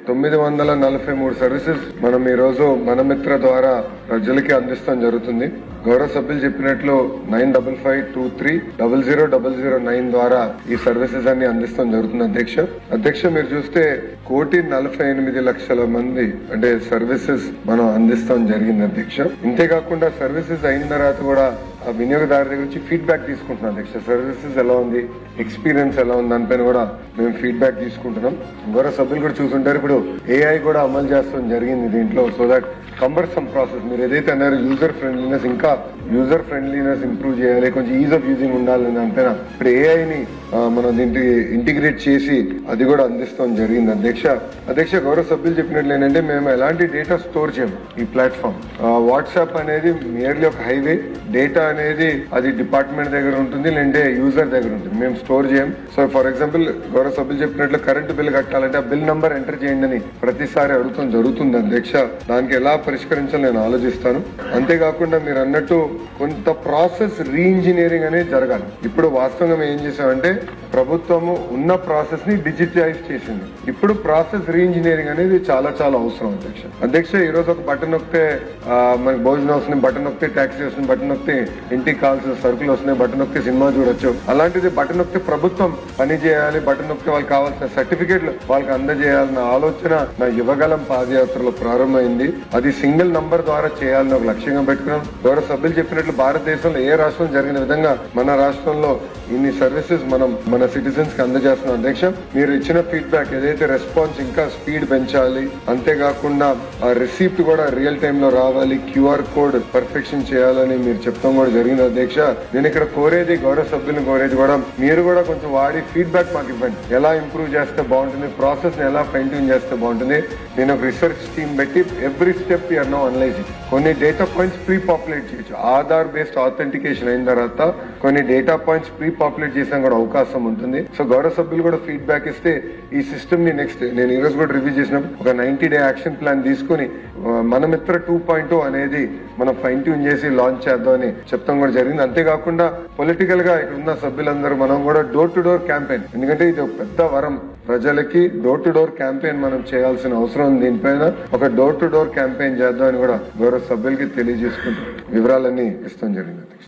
943 services మనం ఈ రోజు మన మిత్ర ద్వారా ప్రజలకి అందిస్తాం జరుగుతుంది. గౌరవ సభ్యులు చెప్పినట్లు 9552300009 ద్వారా ఈ సర్వీసెస్ అన్ని అందిస్తాం జరుగుతుంది. అధ్యక్ష మీరు చూస్తే 1,48,00,000 మంది అంటే సర్వీసెస్ మనం అందిస్తాం జరిగింది అధ్యక్ష. ఇంతేకాకుండా సర్వీసెస్ అయిన తర్వాత కూడా ఆ వినియోగదారు దగ్గర నుంచి ఫీడ్బ్యాక్ తీసుకుంటున్నాం అధ్యక్ష. సర్వీసెస్ ఎలా ఉంది, ఎక్స్పీరియన్స్ ఎలా ఉంది దానిపైన కూడా మేము ఫీడ్బ్యాక్ తీసుకుంటున్నాం. గౌరవ సభ్యులు కూడా చూసుంటారు, ఇప్పుడు AI కూడా అమలు చేస్తాం జరిగింది దీంట్లో. సో దట్ కంబర్సమ్ ప్రాసెస్ మీరు ఏదైతే అన్నారో యూజర్ ఫ్రెండ్లీనెస్ ఇంప్రూవ్ చేయాలి, కొంచెం ఈజ్ ఆఫ్ యూజింగ్ ఉండాలి దానిపైన ఇప్పుడు AIని మనం దీంట్లో ఇంటిగ్రేట్ చేసి అది కూడా అందిస్తాం జరిగింది అధ్యక్ష. గౌరవ సభ్యులు చెప్పినట్లు ఏంటంటే మేము ఎలాంటి డేటా స్టోర్ చేయము. ఈ ప్లాట్ఫామ్ వాట్సాప్ అనేది నియర్లీ ఒక హైవే, డేటా అనేది అది డిపార్ట్మెంట్ దగ్గర ఉంటుంది లేదంటే యూజర్ దగ్గర ఉంటుంది, మేము స్టోర్ చేయం. సో ఫర్ ఎగ్జాంపుల్ గౌరవ సభ్యులు చెప్పినట్లు కరెంటు బిల్ కట్టాలంటే ఆ బిల్ నంబర్ ఎంటర్ చేయండి అని ప్రతిసారి అడుగుతాం జరుగుతుంది అధ్యక్ష. దానికి ఎలా పరిష్కరించాలో నేను ఆలోచిస్తాను. అంతేకాకుండా మీరు అన్నట్టు కొంత ప్రాసెస్ రీఇంజనీరింగ్ అనేది జరగాలి. ఇప్పుడు వాస్తవంగా మేము ఏం చేసామంటే ప్రభుత్వము ఉన్న ప్రాసెస్ ని డిజిటలైజ్ చేసింది. ఇప్పుడు ప్రాసెస్ రీఇంజనీరింగ్ అనేది చాలా చాలా అవసరం అధ్యక్ష. ఈ రోజు ఒక బటన్ నొక్కితే మనకి భోజనం వస్తుంది, బటన్ నొక్కితే ట్యాక్సీ వస్తుంది, బటన్ నొక్కితే ఇంటికి కావాల్సిన సరుకులు వస్తున్నాయి, బటన్ నొక్కితే సినిమా చూడొచ్చు. అలాంటిది బటన్ నొక్కితే ప్రభుత్వం పని చేయాలి, బటన్ నొక్కితే వాళ్ళకి కావాల్సిన సర్టిఫికేట్లు వాళ్ళకి అందజేయాలన్న ఆలోచన నా యువగలం పాదయాత్రలో ప్రారంభమైంది. అది సింగిల్ నంబర్ ద్వారా చేయాలని ఒక లక్ష్యంగా పెట్టుకున్నాం. గౌరవ సభ్యులు చెప్పినట్లు భారతదేశంలో ఏ రాష్ట్రం జరిగిన విధంగా మన రాష్ట్రంలో ఇన్ని సర్వీసెస్ మనం మన సిటిజన్స్ కి అందజేస్తున్నాం అధ్యక్ష. మీరు ఇచ్చిన ఫీడ్బ్యాక్ ఏదైతే రెస్పాన్స్ ఇంకా స్పీడ్ పెంచాలి, అంతేకాకుండా ఆ రిసీప్ట్ కూడా రియల్ టైమ్ లో రావాలి, QR కోడ్ పర్ఫెక్షన్ చేయాలని మీరు చెప్తాం కూడా జరిగింది అధ్యక్ష. నేను ఇక్కడ కోరేది గౌరవ సభ్యులను కోరేది కూడా మీరు కూడా కొంచెం వాడి ఫీడ్బ్యాక్ మాకు ఇవ్వండి. ఎలా ఇంప్రూవ్ చేస్తే బాగుంటుంది, ప్రాసెస్ ని ఎలా ఫైన్ ట్యూన్ చేస్తే బాగుంటుంది. నేను ఒక రీసెర్చ్ టీమ్ పెట్టి every step you're now analysing. కొన్ని డేటా పాయింట్స్ ప్రీ పాపులేట్ చేయొచ్చు, ఆధార్ బేస్డ్ ఆథెంటికేషన్ అయిన తర్వాత కొన్ని డేటా పాయింట్స్ ప్రీ పాపులేట్ చేసాం కూడా అవకాశం ఉంటుంది. సో గౌరవ సభ్యులు కూడా ఫీడ్బ్యాక్ ఇస్తే ఈ సిస్టమ్ ని నెక్స్ట్ నేను ఈ రోజు కూడా రివ్యూ చేసినప్పుడు ఒక 90-day యాక్షన్ ప్లాన్ తీసుకుని మన మిత్ర 2.0 అనేది మనం ఫైన్ ట్యూన్ చేసి లాంచ్ చేద్దామని చెప్తాం కూడా జరిగింది. అంతేకాకుండా పొలిటికల్ గా ఇక్కడ ఉన్న సభ్యులందరూ మనం కూడా డోర్ టు డోర్ క్యాంపెయిన్, ఎందుకంటే ఇది ఒక పెద్ద వరం ప్రజలకి, డోర్ టు డోర్ క్యాంపెయిన్ మనం చేయాల్సిన అవసరం ఉంది. దీనిపైన ఒక డోర్ టు డోర్ క్యాంపెయిన్ చేద్దామని కూడా గౌరవ సభ్యులకి తెలియజేసుకుంటూ వివరాలన్నీ ఇస్తాం జరిగింది.